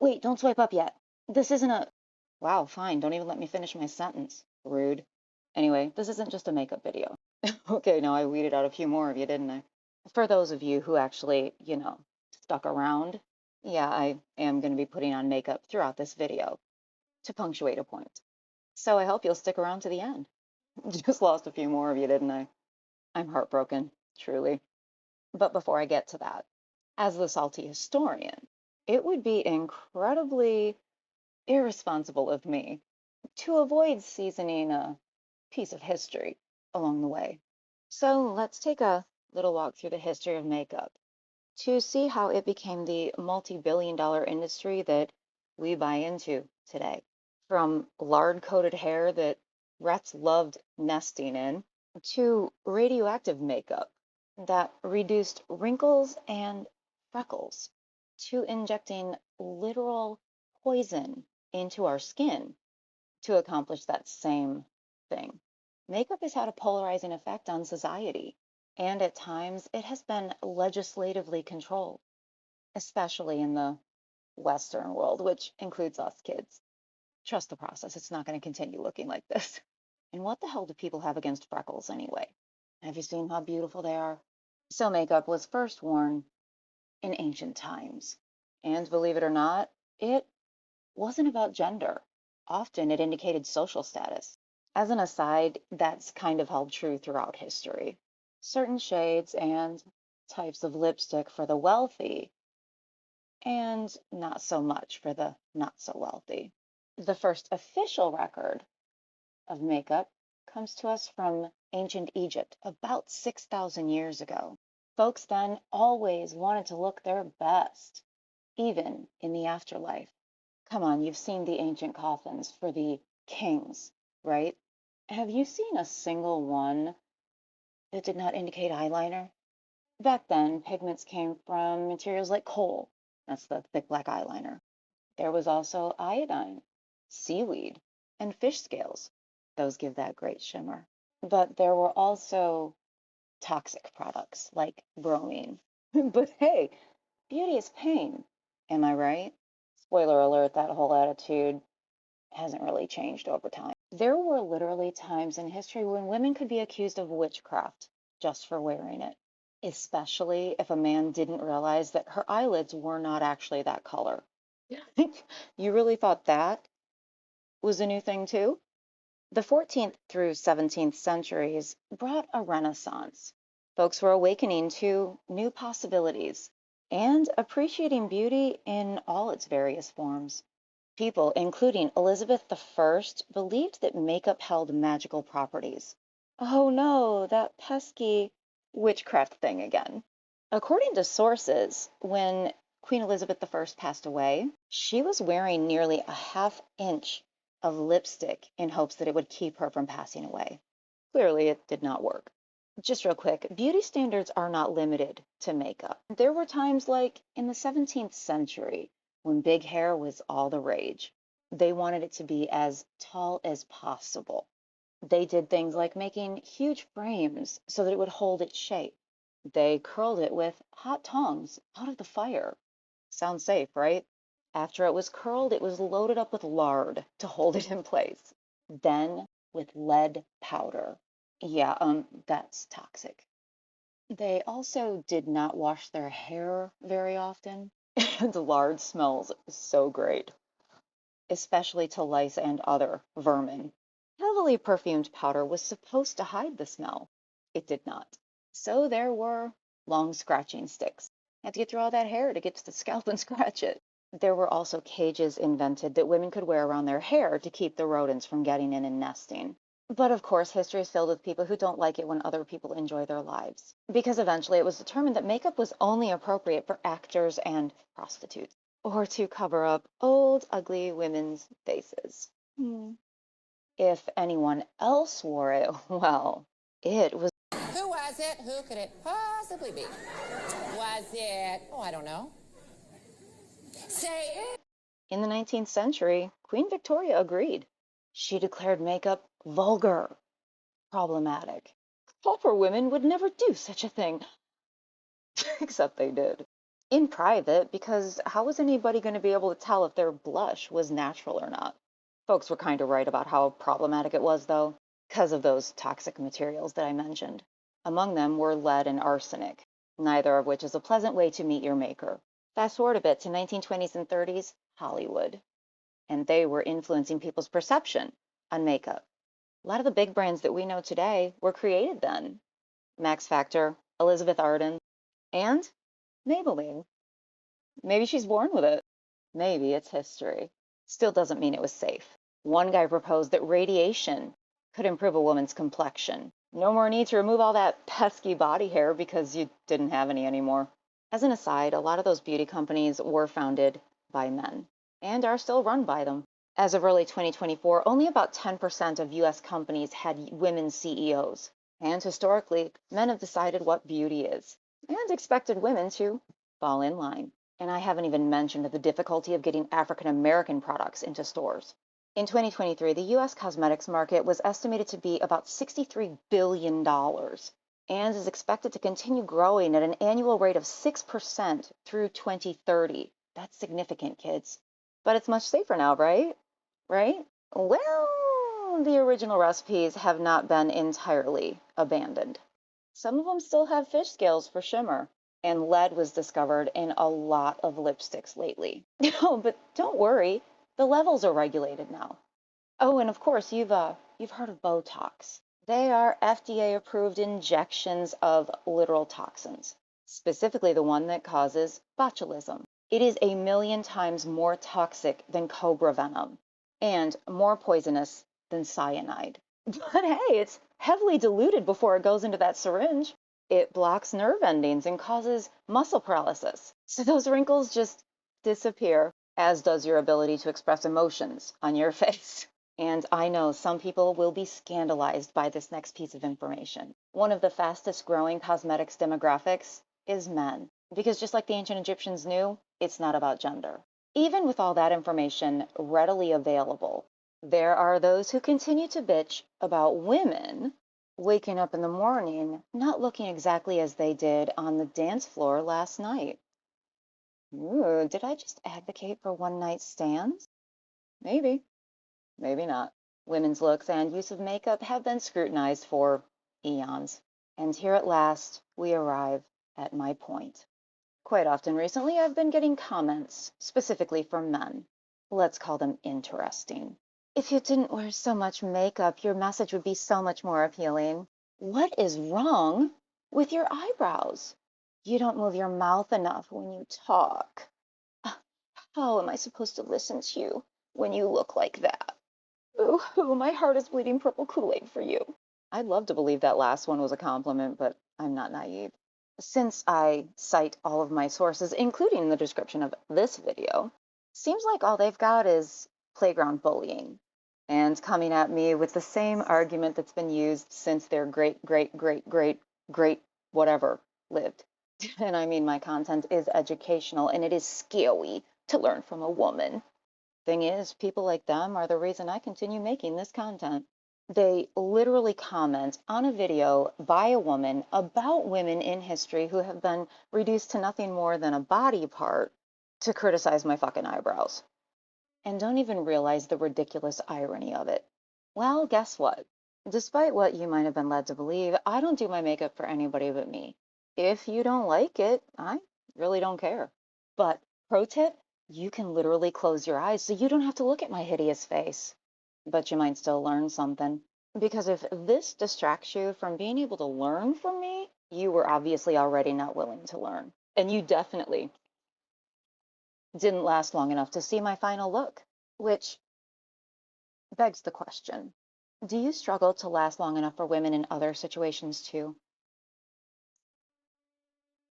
Wait, don't swipe up yet. This isn't a. Wow, fine. Don't even let me finish my sentence. Rude. Anyway, this isn't just a makeup video. Okay, now I weeded out a few more of you, didn't I? For those of you who actually, stuck around, yeah, I am going to be putting on makeup throughout this video to punctuate a point. So I hope you'll stick around to the end. Just lost a few more of you, didn't I? I'm heartbroken, truly. But before I get to that, as the salty historian, it would be incredibly irresponsible of me to avoid seasoning a piece of history along the way. So let's take a little walk through the history of makeup to see how it became the multi-billion-dollar industry that we buy into today. From lard-coated hair that rats loved nesting in, to radioactive makeup that reduced wrinkles and freckles, to injecting literal poison into our skin to accomplish that same thing. Makeup has had a polarizing effect on society, and at times it has been legislatively controlled, especially in the Western world, which includes us kids. Trust the process, it's not going to continue looking like this. And what the hell do people have against freckles anyway? Have you seen how beautiful they are? So, makeup was first worn in ancient times. And believe it or not, it wasn't about gender. Often it indicated social status. As an aside, that's kind of held true throughout history. Certain shades and types of lipstick for the wealthy, and not so much for the not so wealthy. The first official record of makeup comes to us from ancient Egypt about 6,000 years ago. Folks then always wanted to look their best, even in the afterlife. Come on, you've seen the ancient coffins for the kings, right? Have you seen a single one that did not indicate eyeliner? Back then, pigments came from materials like coal. That's the thick black eyeliner. There was also iodine, seaweed, and fish scales. Those give that great shimmer. But there were also toxic products like bromine. But hey, beauty is pain. Am I right? Spoiler alert, that whole attitude hasn't really changed over time. There were literally times in history when women could be accused of witchcraft just for wearing it, especially if a man didn't realize that her eyelids were not actually that color. You really thought that was a new thing too? The 14th through 17th centuries brought a renaissance. Folks were awakening to new possibilities and appreciating beauty in all its various forms. People, including Elizabeth I, believed that makeup held magical properties. Oh no, that pesky witchcraft thing again. According to sources, when Queen Elizabeth I passed away, she was wearing nearly a half inch of lipstick in hopes that it would keep her from passing away. Clearly, it did not work. Just real quick, beauty standards are not limited to makeup. There were times like in the 17th century when big hair was all the rage. They wanted it to be as tall as possible. They did things like making huge frames so that it would hold its shape. They curled it with hot tongs out of the fire. Sounds safe, right? After it was curled, it was loaded up with lard to hold it in place. Then with lead powder. Yeah, that's toxic. They also did not wash their hair very often. And lard smells so great, especially to lice and other vermin. Heavily perfumed powder was supposed to hide the smell. It did not. So there were long scratching sticks. Had to get through all that hair to get to the scalp and scratch it. There were also cages invented that women could wear around their hair to keep the rodents from getting in and nesting. But of course, history is filled with people who don't like it when other people enjoy their lives. Because eventually it was determined that makeup was only appropriate for actors and prostitutes, or to cover up old, ugly women's faces. If anyone else wore it, well, it was. Who was it? Who could it possibly be? Was it? Oh, I don't know. Say it. In the 19th century, Queen Victoria agreed. She declared makeup vulgar, problematic. Proper women would never do such a thing. Except they did. in private, because how was anybody going to be able to tell if their blush was natural or not? Folks were kind of right about how problematic it was, though, because of those toxic materials that I mentioned. Among them were lead and arsenic, neither of which is a pleasant way to meet your maker. Fast forward a bit to 1920s and 30s, Hollywood, and they were influencing people's perception on makeup. A lot of the big brands that we know today were created then. Max Factor, Elizabeth Arden, and Maybelline. Maybe she's born with it. Maybe it's history. Still doesn't mean it was safe. One guy proposed that radiation could improve a woman's complexion. No more need to remove all that pesky body hair because you didn't have any anymore. As an aside, a lot of those beauty companies were founded by men and are still run by them. As of early 2024, only about 10% of US companies had women CEOs. And historically, men have decided what beauty is and expected women to fall in line. And I haven't even mentioned the difficulty of getting African American products into stores. In 2023, the US cosmetics market was estimated to be about $63 billion and is expected to continue growing at an annual rate of 6% through 2030. That's significant, kids. But it's much safer now, right? Right? Well, the original recipes have not been entirely abandoned. Some of them still have fish scales for shimmer, and lead was discovered in a lot of lipsticks lately. Oh, but don't worry, the levels are regulated now. Oh, and of course, you've heard of Botox. They are FDA-approved injections of literal toxins, specifically the one that causes botulism. It is a million times more toxic than cobra venom and more poisonous than cyanide. But hey, it's heavily diluted before it goes into that syringe. It blocks nerve endings and causes muscle paralysis. So those wrinkles just disappear, as does your ability to express emotions on your face. And I know some people will be scandalized by this next piece of information. One of the fastest growing cosmetics demographics is men, because just like the ancient Egyptians knew, it's not about gender. Even with all that information readily available, there are those who continue to bitch about women waking up in the morning not looking exactly as they did on the dance floor last night. Ooh, did I just advocate for one night stands? Maybe, maybe not. Women's looks and use of makeup have been scrutinized for eons. And here at last, we arrive at my point. Quite often recently, I've been getting comments, specifically from men. Let's call them interesting. If you didn't wear so much makeup, your message would be so much more appealing. What is wrong with your eyebrows? You don't move your mouth enough when you talk. How am I supposed to listen to you when you look like that? Ooh, my heart is bleeding purple Kool-Aid for you. I'd love to believe that last one was a compliment, but I'm not naive. Since I cite all of my sources, including the description of this video, seems like all they've got is playground bullying and coming at me with the same argument that's been used since their great whatever lived. And I mean, my content is educational and it is scary to learn from a woman. Thing is, people like them are the reason I continue making this content. They literally comment on a video by a woman about women in history who have been reduced to nothing more than a body part to criticize my fucking eyebrows. And don't even realize the ridiculous irony of it. Well, guess what? Despite what you might have been led to believe, I don't do my makeup for anybody but me. If you don't like it, I really don't care. But pro tip, you can literally close your eyes so you don't have to look at my hideous face. But you might still learn something. Because if this distracts you from being able to learn from me, you were obviously already not willing to learn. And you definitely didn't last long enough to see my final look, which begs the question, do you struggle to last long enough for women in other situations too?